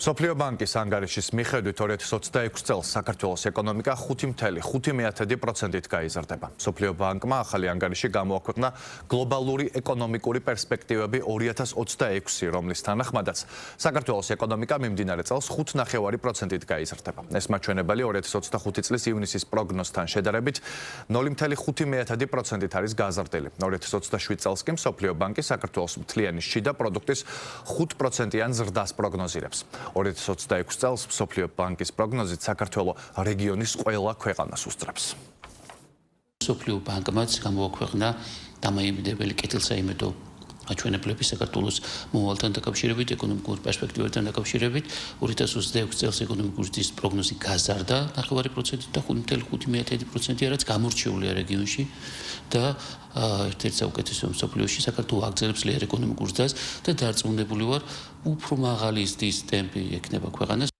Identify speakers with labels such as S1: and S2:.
S1: სოფლიო ბანკის ანგარიშის მიხედვით 2026 წელს საქართველოს ეკონომიკა 5.5%-ით გაიზარდება. სოფლიო ბანკმა ახალი ანგარიში გამოაქვეყნა გლობალური ეკონომიკური პერსპექტივები 2026, რომლის თანახმადაც საქართველოს ეკონომიკა მიმდინარე წელს 5.5%-ით გაიზარდება. ეს მაჩვენებელი 2025 წლის ივნისის პროგნოზთან შედარებით 0.5%-ით არის გაზრდილი. 2027 წელს კი სოფლიო ბანკი საქართველოს მთლიანი შიდა პროდუქტის 5%-იან ზრდას პროგნოზირებს. 2026 წელს სოფლიო ბანკის პროგნოზით საქართველოს რეგიონის ყველა ქვეყანას უსწრებს.
S2: სოფლიო ბანკმაც გამოაქვეყნა დამოუკიდებელი კეთილსაიმედო აჩვენებლები საქართველოს მომავალთან დაკავშირებით, ეკონომიკურ პერსპექტივებთან დაკავშირებით. 2026 წელს ეკონომიკური ზრდის პროგნოზი გაზარდა 0.5%-ით და 5.5%-ით, რაც გამორჩეულია რეგიონში და ერთ-ერთ საუკეთესო მსოფლიოში საქართველოს აგრძელებს ლიერ ეკონომიკურ ზრდას და დარწმუნებული ვარ, უფრო მაღალი ზრდის ტემპი ექნება ქვეყანას.